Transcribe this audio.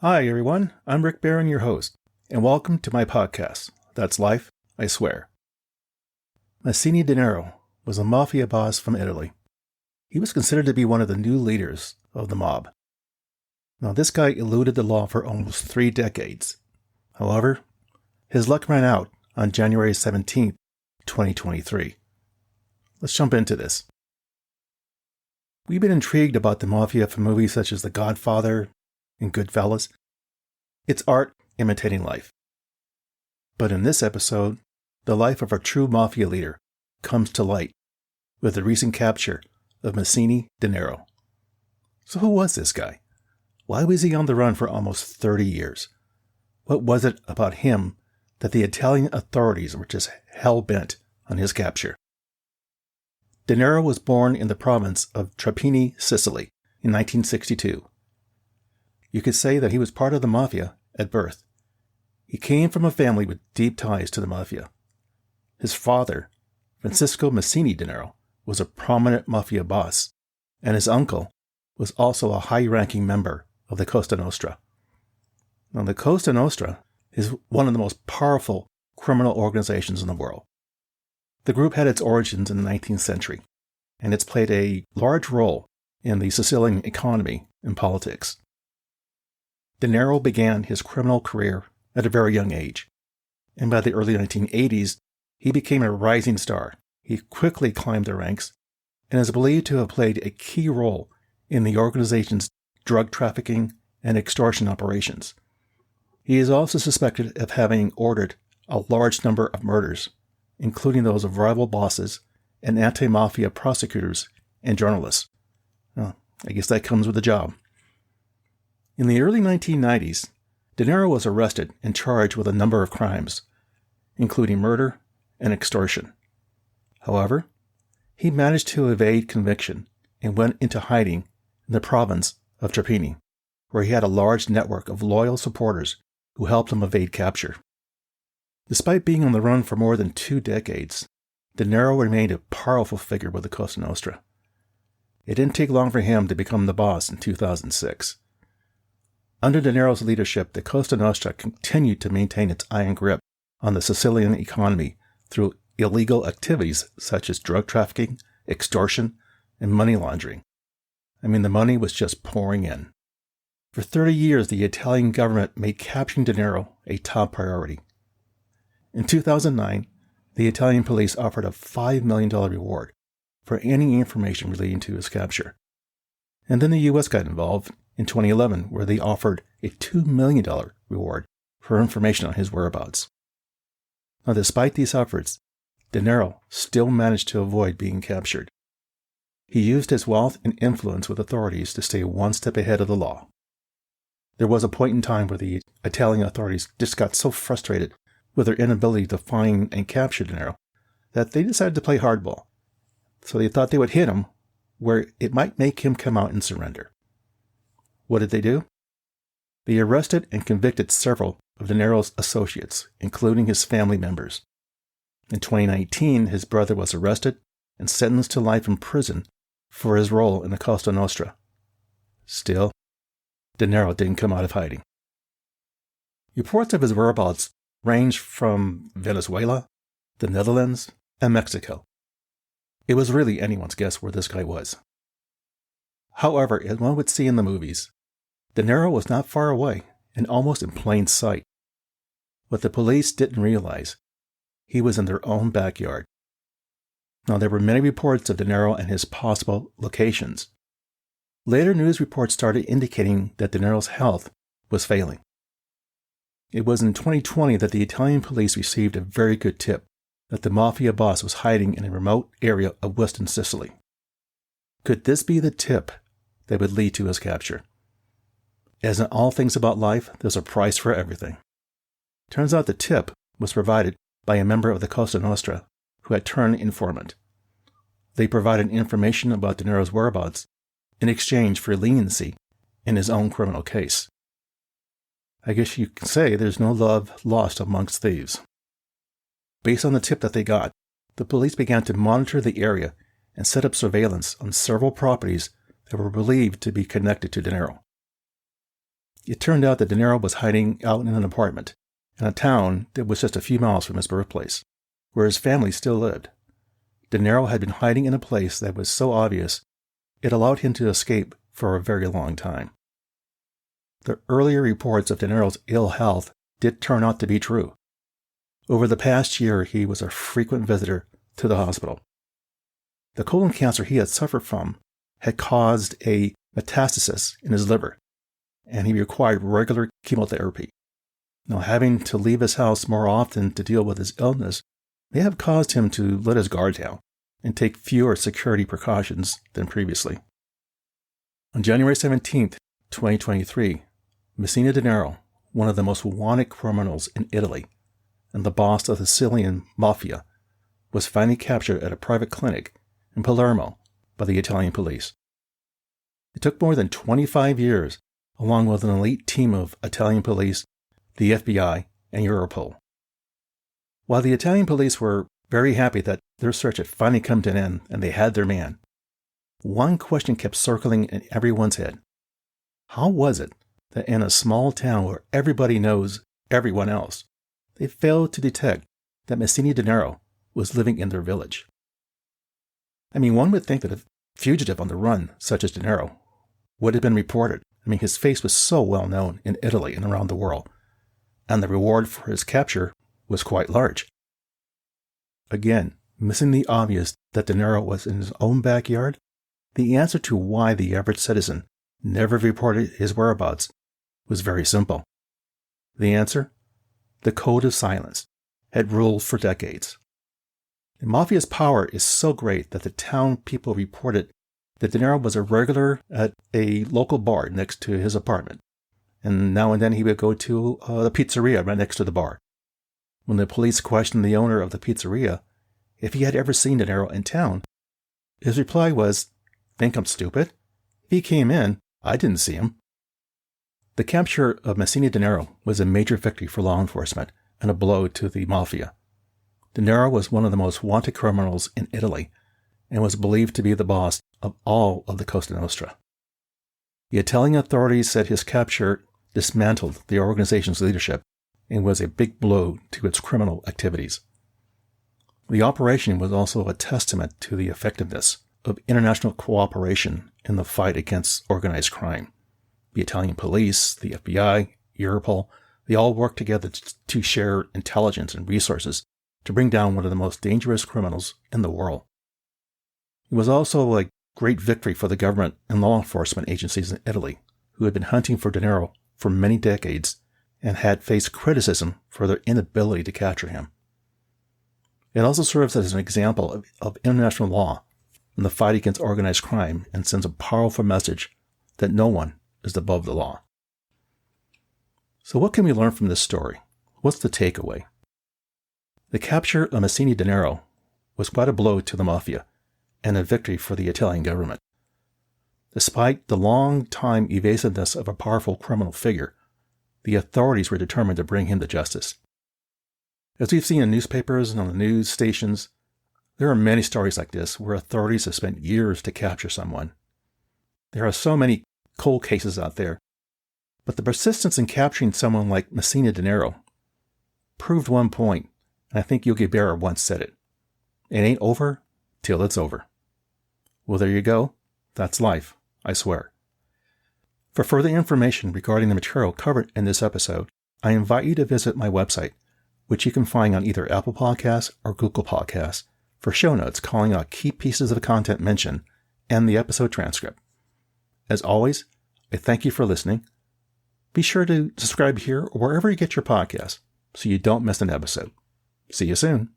Hi, everyone. I'm Rick Barron, your host, and welcome to my podcast, That's Life, I Swear. Messina Denaro was a mafia boss from Italy. He was considered to be one of the new leaders of the mob. Now, this guy eluded the law for almost 3 decades. However, his luck ran out on January 17th, 2023. Let's jump into this. We've been intrigued about the mafia from movies such as The Godfather and Goodfellas. It's art imitating life. But in this episode, the life of a true mafia leader comes to light with the recent capture of Messina Denaro. So who was this guy? Why was he on the run for almost 30 years? What was it about him that the Italian authorities were just hell-bent on his capture? Denaro was born in the province of Trapani, Sicily, in 1962. You could say that he was part of the Mafia at birth. He came from a family with deep ties to the Mafia. His father, Francisco Messina Denaro, was a prominent Mafia boss, and his uncle was also a high-ranking member of the Cosa Nostra. Now, the Cosa Nostra is one of the most powerful criminal organizations in the world. The group had its origins in the 19th century, and it's played a large role in the Sicilian economy and politics. Denaro began his criminal career at a very young age, and by the early 1980s, he became a rising star. He quickly climbed the ranks and is believed to have played a key role in the organization's drug trafficking and extortion operations. He is also suspected of having ordered a large number of murders, including those of rival bosses and anti-mafia prosecutors and journalists. Well, I guess that comes with the job. In the early 1990s, Denaro was arrested and charged with a number of crimes, including murder and extortion. However, he managed to evade conviction and went into hiding in the province of Trapani, where he had a large network of loyal supporters who helped him evade capture. Despite being on the run for more than 2 decades, Denaro remained a powerful figure with the Cosa Nostra. It didn't take long for him to become the boss in 2006. Under Denaro's leadership, the Cosa Nostra continued to maintain its iron grip on the Sicilian economy through illegal activities such as drug trafficking, extortion, and money laundering. The money was just pouring in. For 30 years, the Italian government made capturing Denaro a top priority. In 2009, the Italian police offered a $5 million reward for any information relating to his capture. And then the U.S. got involved in 2011, where they offered a $2 million reward for information on his whereabouts. Now, despite these efforts, Denaro still managed to avoid being captured. He used his wealth and influence with authorities to stay one step ahead of the law. There was a point in time where the Italian authorities just got so frustrated with their inability to find and capture Denaro that they decided to play hardball. So they thought they would hit him where it might make him come out and surrender. What did they do? They arrested and convicted several of Denaro's associates, including his family members. In 2019, his brother was arrested and sentenced to life in prison for his role in the Cosa Nostra. Still, Denaro didn't come out of hiding. Reports of his whereabouts ranged from Venezuela, the Netherlands, and Mexico. It was really anyone's guess where this guy was. However, as one would see in the movies, Denaro was not far away and almost in plain sight. What the police didn't realize, he was in their own backyard. Now, there were many reports of Denaro and his possible locations. Later news reports started indicating that Denaro's health was failing. It was in 2020 that the Italian police received a very good tip that the Mafia boss was hiding in a remote area of western Sicily. Could this be the tip that would lead to his capture? As in all things about life, there's a price for everything. Turns out the tip was provided by a member of the Cosa Nostra who had turned informant. They provided information about Denaro's whereabouts in exchange for leniency in his own criminal case. I guess you can say there's no love lost amongst thieves. Based on the tip that they got, the police began to monitor the area and set up surveillance on several properties that were believed to be connected to Denaro. It turned out that Denaro was hiding out in an apartment in a town that was just a few miles from his birthplace, where his family still lived. Denaro had been hiding in a place that was so obvious it allowed him to escape for a very long time. The earlier reports of Denaro's ill health did turn out to be true. Over the past year, he was a frequent visitor to the hospital. The colon cancer he had suffered from had caused a metastasis in his liver, and he required regular chemotherapy. Now, having to leave his house more often to deal with his illness may have caused him to let his guard down and take fewer security precautions than previously. On January 17, 2023, Messina Denaro, one of the most wanted criminals in Italy and the boss of the Sicilian Mafia, was finally captured at a private clinic in Palermo by the Italian police. It took more than 25 years, along with an elite team of Italian police, the FBI, and Europol. While the Italian police were very happy that their search had finally come to an end and they had their man, one question kept circling in everyone's head. How was it that in a small town where everybody knows everyone else, they failed to detect that Messina Denaro was living in their village? I mean, one would think that a fugitive on the run, such as Denaro, would have been reported. I mean, his face was so well known in Italy and around the world, and the reward for his capture was quite large. Again, missing the obvious that Denaro was in his own backyard, the answer to why the average citizen never reported his whereabouts was very simple. The answer? The code of silence had ruled for decades. The Mafia's power is so great that the town people reported that Denaro was a regular at a local bar next to his apartment, and now and then he would go to the pizzeria right next to the bar. When the police questioned the owner of the pizzeria if he had ever seen Denaro in town, his reply was, "Think I'm stupid? If he came in, I didn't see him." The capture of Messina Denaro was a major victory for law enforcement and a blow to the Mafia. Denaro was one of the most wanted criminals in Italy and was believed to be the boss of all of the Cosa Nostra. The Italian authorities said his capture dismantled the organization's leadership and was a big blow to its criminal activities. The operation was also a testament to the effectiveness of international cooperation in the fight against organized crime. The Italian police, the FBI, Europol, they all worked together to share intelligence and resources to bring down one of the most dangerous criminals in the world. It was also a great victory for the government and law enforcement agencies in Italy, who had been hunting for Denaro for many decades and had faced criticism for their inability to capture him. It also serves as an example of international law in the fight against organized crime and sends a powerful message that no one is above the law. So what can we learn from this story? What's the takeaway? The capture of Messina Denaro was quite a blow to the Mafia and a victory for the Italian government. Despite the long-time evasiveness of a powerful criminal figure, the authorities were determined to bring him to justice. As we've seen in newspapers and on the news stations, there are many stories like this where authorities have spent years to capture someone. There are so many cold cases out there, but the persistence in capturing someone like Messina Denaro proved one point, and I think Yogi Berra once said it. It ain't over till it's over. Well, there you go. That's life, I swear. For further information regarding the material covered in this episode, I invite you to visit my website, which you can find on either Apple Podcasts or Google Podcasts, for show notes calling out key pieces of content mentioned and the episode transcript. As always, I thank you for listening. Be sure to subscribe here or wherever you get your podcasts so you don't miss an episode. See you soon.